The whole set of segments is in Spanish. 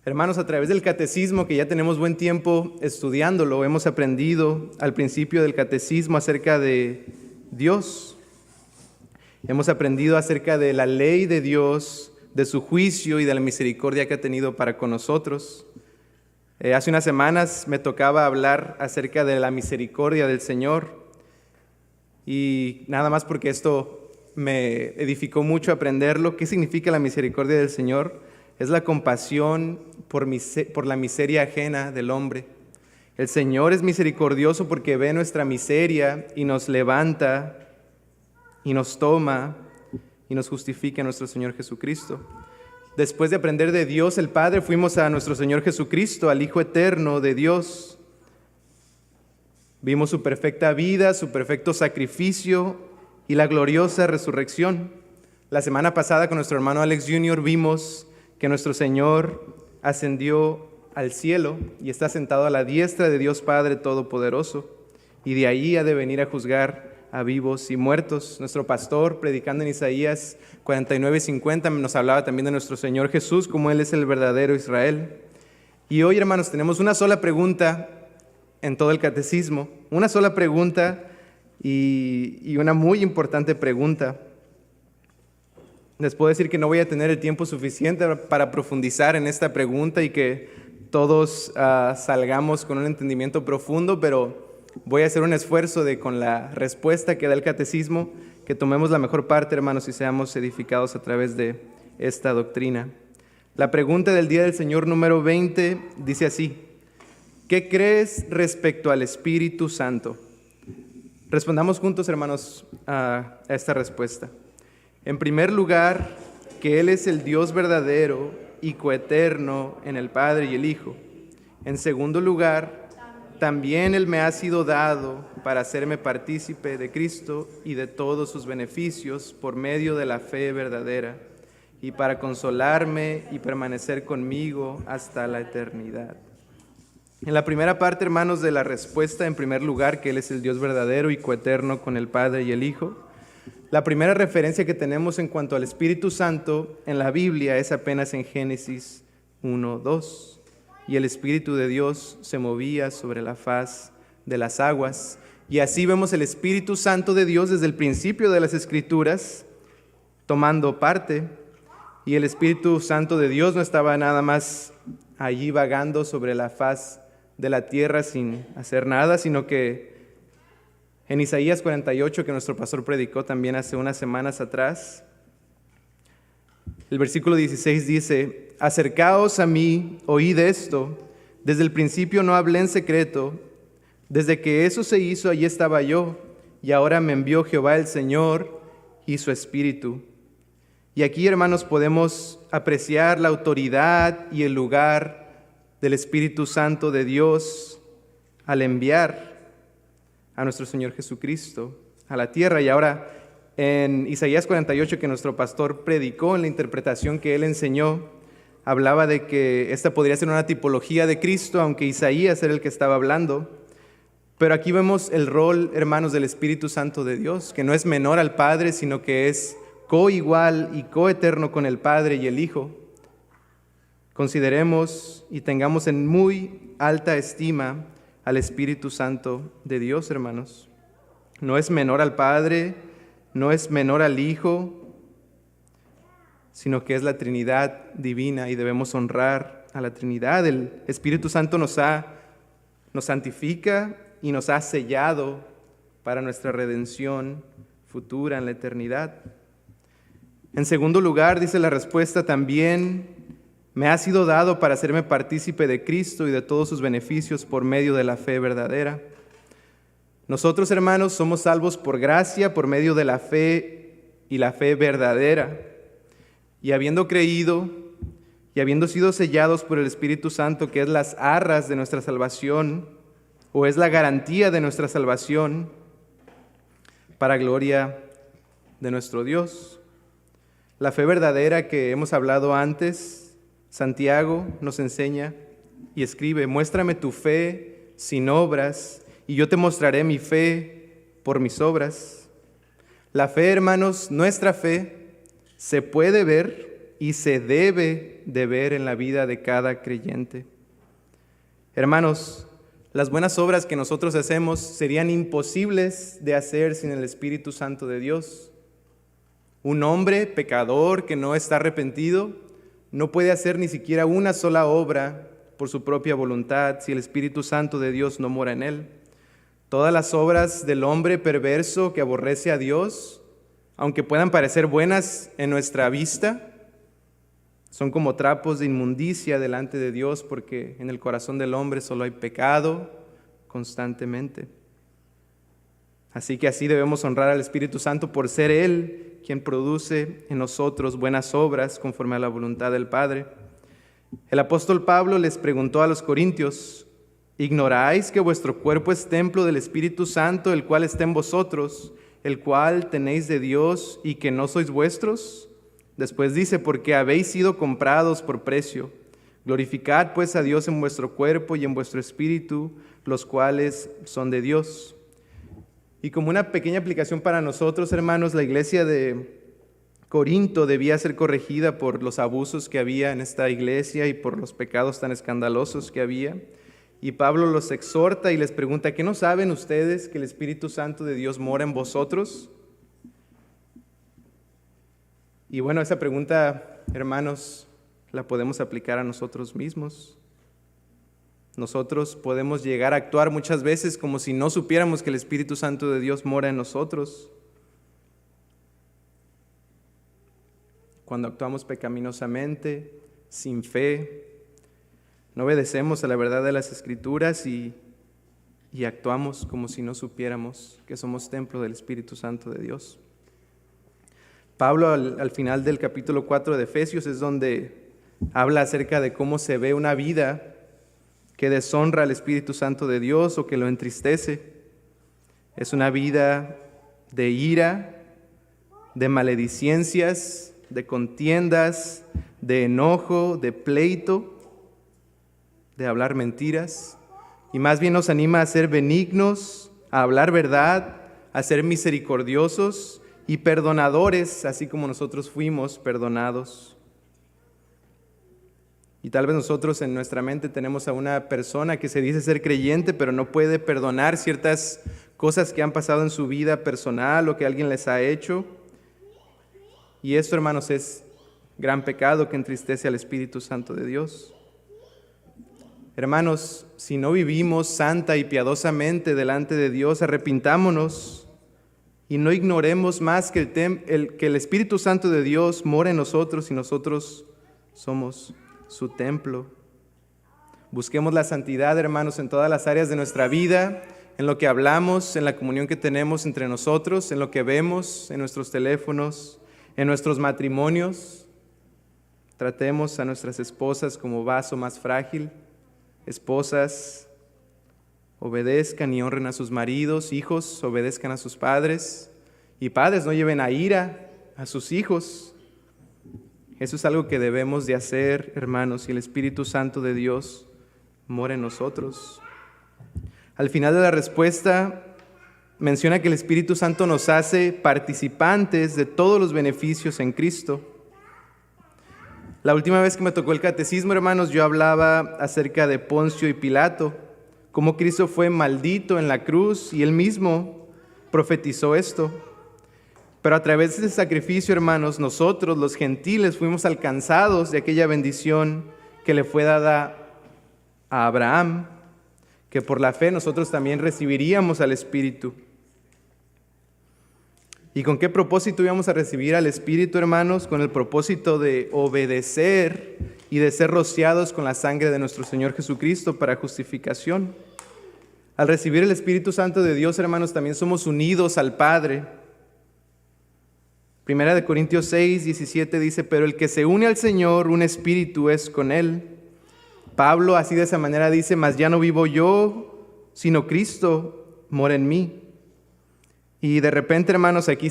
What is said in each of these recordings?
Hermanos, a través del catecismo, que ya tenemos buen tiempo estudiándolo, hemos aprendido al principio del catecismo acerca de Dios. Hemos aprendido acerca de la ley de Dios, de su juicio y de la misericordia que ha tenido para con nosotros. Hace unas semanas me tocaba hablar acerca de la misericordia del Señor y nada más porque esto me edificó mucho aprenderlo. ¿Qué significa la misericordia del Señor? Es la compasión por la miseria ajena del hombre. El Señor es misericordioso porque ve nuestra miseria y nos levanta y nos toma y nos justifica en nuestro Señor Jesucristo. Después de aprender de Dios el Padre, fuimos a nuestro Señor Jesucristo, al Hijo eterno de Dios. Vimos su perfecta vida, su perfecto sacrificio y la gloriosa resurrección. La semana pasada con nuestro hermano Alex Jr. vimos que nuestro Señor ascendió al cielo y está sentado a la diestra de Dios Padre Todopoderoso, y de ahí ha de venir a juzgar a vivos y muertos. Nuestro pastor, predicando en Isaías 49:50, nos hablaba también de nuestro Señor Jesús, como Él es el verdadero Israel. Y hoy, hermanos, tenemos una sola pregunta en todo el catecismo, una sola pregunta y una muy importante pregunta. Les puedo decir que no voy a tener el tiempo suficiente para profundizar en esta pregunta y que todos salgamos con un entendimiento profundo, pero voy a hacer un esfuerzo de, con la respuesta que da el catecismo, que tomemos la mejor parte, hermanos, y seamos edificados a través de esta doctrina. La pregunta del Día del Señor número 20 dice así: ¿qué crees respecto al Espíritu Santo? Respondamos juntos, hermanos, a esta respuesta. En primer lugar, que Él es el Dios verdadero y coeterno en el Padre y el Hijo. En segundo lugar, también Él me ha sido dado para hacerme partícipe de Cristo y de todos sus beneficios por medio de la fe verdadera, y para consolarme y permanecer conmigo hasta la eternidad. En la primera parte, hermanos, de la respuesta, en primer lugar, que Él es el Dios verdadero y coeterno con el Padre y el Hijo, la primera referencia que tenemos en cuanto al Espíritu Santo en la Biblia es apenas en Génesis 1:2. Y el Espíritu de Dios se movía sobre la faz de las aguas. Y así vemos el Espíritu Santo de Dios desde el principio de las Escrituras tomando parte. Y el Espíritu Santo de Dios no estaba nada más allí vagando sobre la faz de la tierra sin hacer nada, sino que en Isaías 48, que nuestro pastor predicó también hace unas semanas atrás, el versículo 16 dice: acercaos a mí, oíd esto, desde el principio no hablé en secreto, desde que eso se hizo allí estaba yo, y ahora me envió Jehová el Señor y su Espíritu. Y aquí, hermanos, podemos apreciar la autoridad y el lugar del Espíritu Santo de Dios al enviar a nuestro Señor Jesucristo a la tierra. Y ahora en Isaías 48, que nuestro pastor predicó en la interpretación que él enseñó, hablaba de que esta podría ser una tipología de Cristo, aunque Isaías era el que estaba hablando. Pero aquí vemos el rol, hermanos, del Espíritu Santo de Dios, que no es menor al Padre, sino que es coigual y coeterno con el Padre y el Hijo. Consideremos y tengamos en muy alta estima al Espíritu Santo de Dios, hermanos. No es menor al Padre, no es menor al Hijo, sino que es la Trinidad divina y debemos honrar a la Trinidad. El Espíritu Santo nos santifica y nos ha sellado para nuestra redención futura en la eternidad. En segundo lugar, dice la respuesta, también me ha sido dado para hacerme partícipe de Cristo y de todos sus beneficios por medio de la fe verdadera. Nosotros, hermanos, somos salvos por gracia, por medio de la fe y la fe verdadera. Y habiendo creído y habiendo sido sellados por el Espíritu Santo, que es las arras de nuestra salvación, o es la garantía de nuestra salvación, para gloria de nuestro Dios. La fe verdadera que hemos hablado antes, Santiago nos enseña y escribe: muéstrame tu fe sin obras, y yo te mostraré mi fe por mis obras. La fe, hermanos, nuestra fe, se puede ver y se debe de ver en la vida de cada creyente. Hermanos, las buenas obras que nosotros hacemos serían imposibles de hacer sin el Espíritu Santo de Dios. Un hombre pecador que no está arrepentido no puede hacer ni siquiera una sola obra por su propia voluntad si el Espíritu Santo de Dios no mora en él. Todas las obras del hombre perverso que aborrece a Dios, aunque puedan parecer buenas en nuestra vista, son como trapos de inmundicia delante de Dios, porque en el corazón del hombre solo hay pecado constantemente. Así que así debemos honrar al Espíritu Santo por ser Él quien produce en nosotros buenas obras conforme a la voluntad del Padre. El apóstol Pablo les preguntó a los corintios: ¿ignoráis que vuestro cuerpo es templo del Espíritu Santo, el cual está en vosotros, el cual tenéis de Dios y que no sois vuestros? Después dice: porque habéis sido comprados por precio. Glorificad pues a Dios en vuestro cuerpo y en vuestro espíritu, los cuales son de Dios. Y como una pequeña aplicación para nosotros, hermanos, la iglesia de Corinto debía ser corregida por los abusos que había en esta iglesia y por los pecados tan escandalosos que había. Y Pablo los exhorta y les pregunta: ¿qué no saben ustedes que el Espíritu Santo de Dios mora en vosotros? Y bueno, esa pregunta, hermanos, la podemos aplicar a nosotros mismos. Nosotros podemos llegar a actuar muchas veces como si no supiéramos que el Espíritu Santo de Dios mora en nosotros. Cuando actuamos pecaminosamente, sin fe, no obedecemos a la verdad de las Escrituras y actuamos como si no supiéramos que somos templo del Espíritu Santo de Dios. Pablo al final del capítulo 4 de Efesios es donde habla acerca de cómo se ve una vida que deshonra al Espíritu Santo de Dios o que lo entristece. Es una vida de ira, de maledicencias, de contiendas, de enojo, de pleito, de hablar mentiras. Y más bien nos anima a ser benignos, a hablar verdad, a ser misericordiosos y perdonadores, así como nosotros fuimos perdonados. Y tal vez nosotros en nuestra mente tenemos a una persona que se dice ser creyente, pero no puede perdonar ciertas cosas que han pasado en su vida personal o que alguien les ha hecho. Y esto, hermanos, es gran pecado que entristece al Espíritu Santo de Dios. Hermanos, si no vivimos santa y piadosamente delante de Dios, arrepintámonos y no ignoremos más que el Espíritu Santo de Dios mora en nosotros y nosotros somos su templo. Busquemos la santidad, hermanos, en todas las áreas de nuestra vida, en lo que hablamos, en la comunión que tenemos entre nosotros, en lo que vemos en nuestros teléfonos, en nuestros matrimonios. Tratemos a nuestras esposas como vaso más frágil. Esposas, obedezcan y honren a sus maridos. Hijos, obedezcan a sus padres. Y padres, no lleven a ira a sus hijos. Eso es algo que debemos de hacer, hermanos, y el Espíritu Santo de Dios mora en nosotros. Al final de la respuesta menciona que el Espíritu Santo nos hace participantes de todos los beneficios en Cristo. La última vez que me tocó el catecismo, hermanos, yo hablaba acerca de Poncio y Pilato, cómo Cristo fue maldito en la cruz y él mismo profetizó esto. Pero a través de ese sacrificio, hermanos, nosotros, los gentiles, fuimos alcanzados de aquella bendición que le fue dada a Abraham, que por la fe nosotros también recibiríamos al Espíritu. ¿Y con qué propósito íbamos a recibir al Espíritu, hermanos? Con el propósito de obedecer y de ser rociados con la sangre de nuestro Señor Jesucristo para justificación. Al recibir el Espíritu Santo de Dios, hermanos, también somos unidos al Padre. Primera de Corintios 6, 17 dice: pero el que se une al Señor, un espíritu es con Él. Pablo así de esa manera dice: mas ya no vivo yo, sino Cristo mora en mí. Y de repente, hermanos, aquí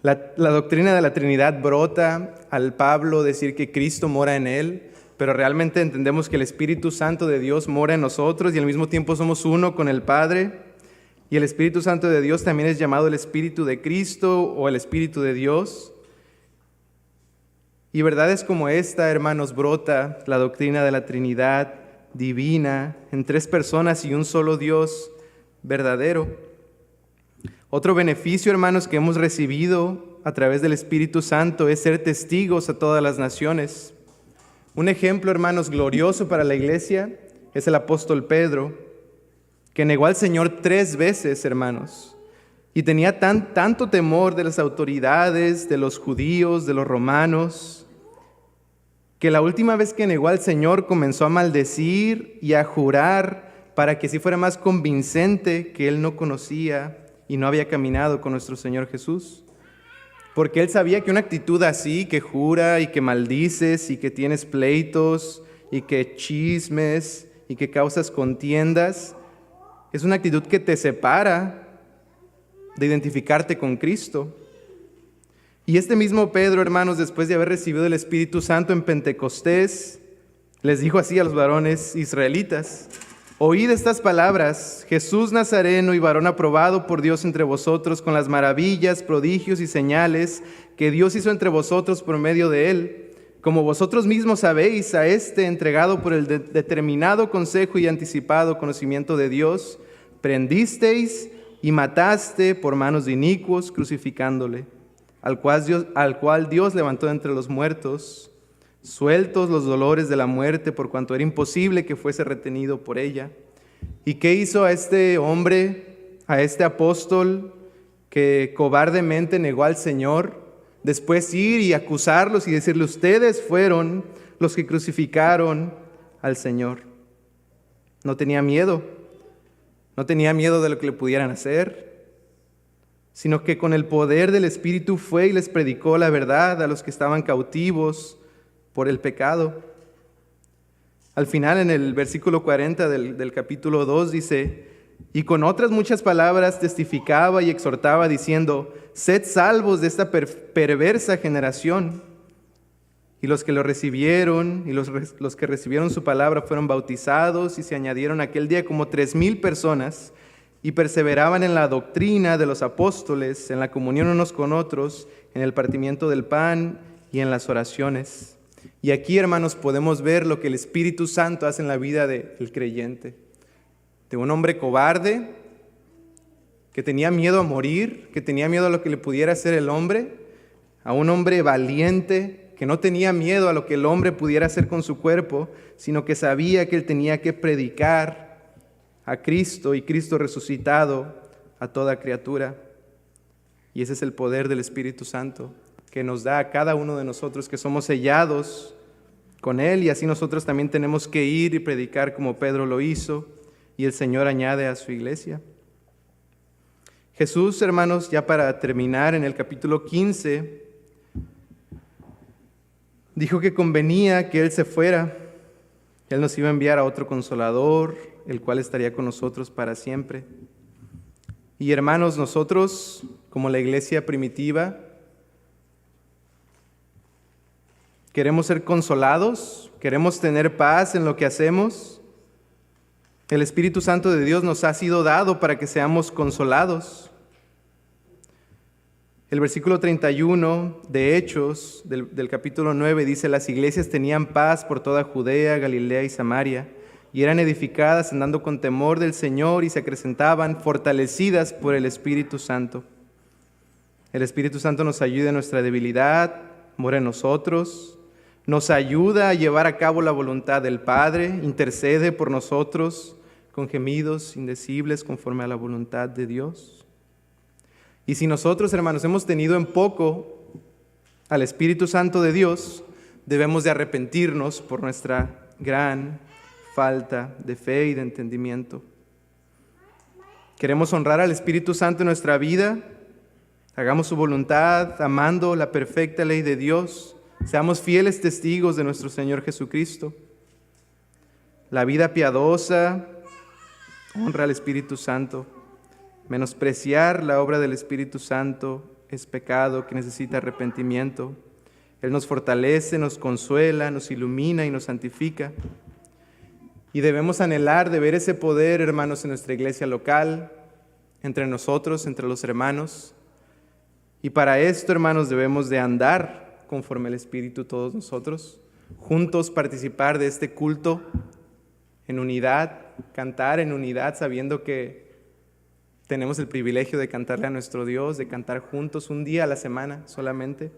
la doctrina de la Trinidad brota al Pablo decir que Cristo mora en él, pero realmente entendemos que el Espíritu Santo de Dios mora en nosotros y al mismo tiempo somos uno con el Padre. Y el Espíritu Santo de Dios también es llamado el Espíritu de Cristo o el Espíritu de Dios. Y verdades como esta, hermanos, brota la doctrina de la Trinidad divina en tres personas y un solo Dios verdadero. Otro beneficio, hermanos, que hemos recibido a través del Espíritu Santo es ser testigos a todas las naciones. Un ejemplo, hermanos, glorioso para la iglesia es el apóstol Pedro, que negó al Señor 3 veces, hermanos, y tenía tanto temor de las autoridades, de los judíos, de los romanos, que la última vez que negó al Señor comenzó a maldecir y a jurar para que así fuera más convincente que él no conocía y no había caminado con nuestro Señor Jesús. Porque él sabía que una actitud así, que jura y que maldices y que tienes pleitos y que chismes y que causas contiendas, es una actitud que te separa de identificarte con Cristo. Y este mismo Pedro, hermanos, después de haber recibido el Espíritu Santo en Pentecostés, les dijo así a los varones israelitas: oíd estas palabras, Jesús Nazareno y varón aprobado por Dios entre vosotros con las maravillas, prodigios y señales que Dios hizo entre vosotros por medio de él. Como vosotros mismos sabéis, a este entregado por el determinado consejo y anticipado conocimiento de Dios, prendisteis y mataste por manos de inicuos, crucificándole, al cual Dios levantó de entre los muertos, sueltos los dolores de la muerte, por cuanto era imposible que fuese retenido por ella. ¿Y qué hizo a este hombre, a este apóstol que cobardemente negó al Señor? Después ir y acusarlos y decirle: ustedes fueron los que crucificaron al Señor. No tenía miedo de lo que le pudieran hacer, sino que con el poder del Espíritu fue y les predicó la verdad a los que estaban cautivos por el pecado. Al final, en el versículo 40 del capítulo 2 dice: y con otras muchas palabras testificaba y exhortaba diciendo: sed salvos de esta perversa generación. Y los que lo recibieron y los que recibieron su palabra fueron bautizados, y se añadieron aquel día como 3,000 personas, y perseveraban en la doctrina de los apóstoles, en la comunión unos con otros, en el partimiento del pan y en las oraciones. Y aquí, hermanos, podemos ver lo que el Espíritu Santo hace en la vida del creyente. De un hombre cobarde, que tenía miedo a morir, que tenía miedo a lo que le pudiera hacer el hombre, a un hombre valiente, que no tenía miedo a lo que el hombre pudiera hacer con su cuerpo, sino que sabía que él tenía que predicar a Cristo y Cristo resucitado a toda criatura. Y ese es el poder del Espíritu Santo, que nos da a cada uno de nosotros, que somos sellados con Él, y así nosotros también tenemos que ir y predicar como Pedro lo hizo, y el Señor añade a su iglesia. Jesús, hermanos, ya para terminar, en el capítulo 15, dijo que convenía que Él se fuera. Él nos iba a enviar a otro Consolador, el cual estaría con nosotros para siempre. Y hermanos, nosotros, como la iglesia primitiva, queremos ser consolados, queremos tener paz en lo que hacemos. El Espíritu Santo de Dios nos ha sido dado para que seamos consolados. El versículo 31 de Hechos, del capítulo 9, dice: las iglesias tenían paz por toda Judea, Galilea y Samaria, y eran edificadas andando con temor del Señor y se acrecentaban, fortalecidas por el Espíritu Santo. El Espíritu Santo nos ayuda en nuestra debilidad, mora en nosotros, nos ayuda a llevar a cabo la voluntad del Padre, intercede por nosotros con gemidos indecibles conforme a la voluntad de Dios. Y si nosotros, hermanos, hemos tenido en poco al Espíritu Santo de Dios, debemos de arrepentirnos por nuestra gran falta de fe y de entendimiento. Queremos honrar al Espíritu Santo en nuestra vida, hagamos su voluntad, amando la perfecta ley de Dios, seamos fieles testigos de nuestro Señor Jesucristo. La vida piadosa honra al Espíritu Santo. Menospreciar la obra del Espíritu Santo es pecado que necesita arrepentimiento. Él nos fortalece, nos consuela, nos ilumina y nos santifica. Y debemos anhelar de ver ese poder, hermanos, en nuestra iglesia local, entre nosotros, entre los hermanos. Y para esto, hermanos, debemos de andar conforme al Espíritu todos nosotros, juntos participar de este culto en unidad, cantar en unidad, sabiendo que tenemos el privilegio de cantarle a nuestro Dios, de cantar juntos un día a la semana solamente,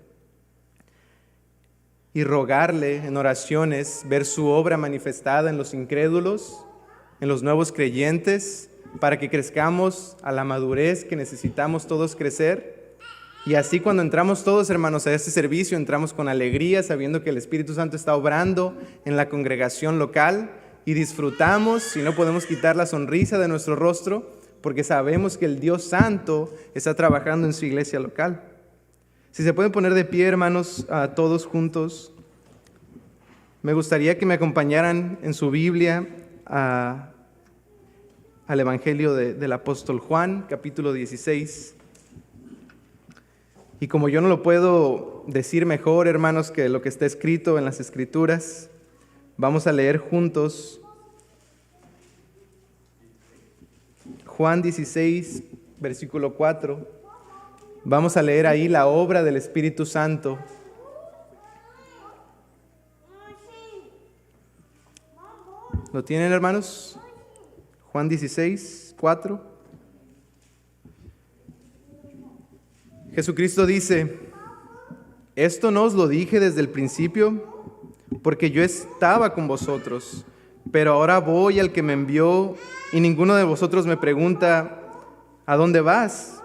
y rogarle en oraciones ver su obra manifestada en los incrédulos, en los nuevos creyentes, para que crezcamos a la madurez que necesitamos todos crecer. Y así cuando entramos todos, hermanos, a este servicio, entramos con alegría, sabiendo que el Espíritu Santo está obrando en la congregación local, y disfrutamos, y no podemos quitar la sonrisa de nuestro rostro, porque sabemos que el Dios Santo está trabajando en su iglesia local. Si se pueden poner de pie, hermanos, todos juntos, me gustaría que me acompañaran en su Biblia al Evangelio del apóstol Juan, capítulo 16. Y como yo no lo puedo decir mejor, hermanos, que lo que está escrito en las Escrituras, vamos a leer juntos Juan 16, versículo 4. Vamos a leer ahí la obra del Espíritu Santo. ¿Lo tienen, hermanos? Juan 16, 4. Jesucristo dice: esto no os lo dije desde el principio, porque yo estaba con vosotros, pero ahora voy al que me envió, y ninguno de vosotros me pregunta: ¿a dónde vas?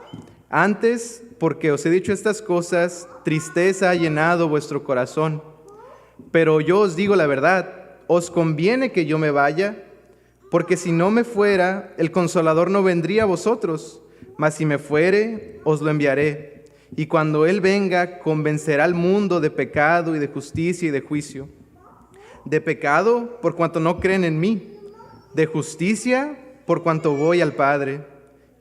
Antes, porque os he dicho estas cosas, tristeza ha llenado vuestro corazón. Pero yo os digo la verdad, os conviene que yo me vaya, porque si no me fuera, el Consolador no vendría a vosotros, mas si me fuere, os lo enviaré. Y cuando Él venga, convencerá al mundo de pecado y de justicia y de juicio. De pecado, por cuanto no creen en mí. De justicia, por cuanto voy al Padre,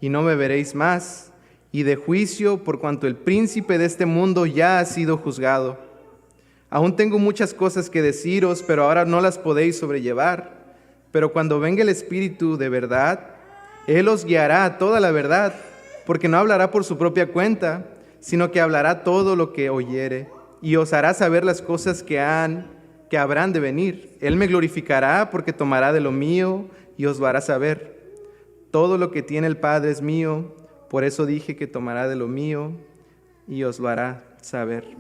y no me veréis más. Y de juicio, por cuanto el príncipe de este mundo ya ha sido juzgado. Aún tengo muchas cosas que deciros, pero ahora no las podéis sobrellevar. Pero cuando venga el Espíritu de verdad, Él os guiará a toda la verdad, porque no hablará por su propia cuenta, sino que hablará todo lo que oyere, y os hará saber las cosas que habrán de venir. Él me glorificará, porque tomará de lo mío y os lo hará saber. Todo lo que tiene el Padre es mío, por eso dije que tomará de lo mío y os lo hará saber.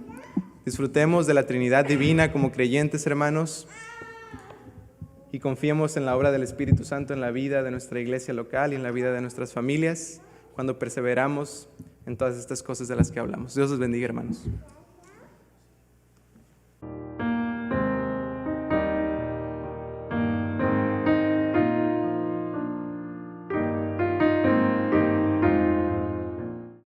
Disfrutemos de la Trinidad Divina como creyentes, hermanos, y confiemos en la obra del Espíritu Santo en la vida de nuestra iglesia local y en la vida de nuestras familias, cuando perseveramos en todas estas cosas de las que hablamos. Dios los bendiga, hermanos.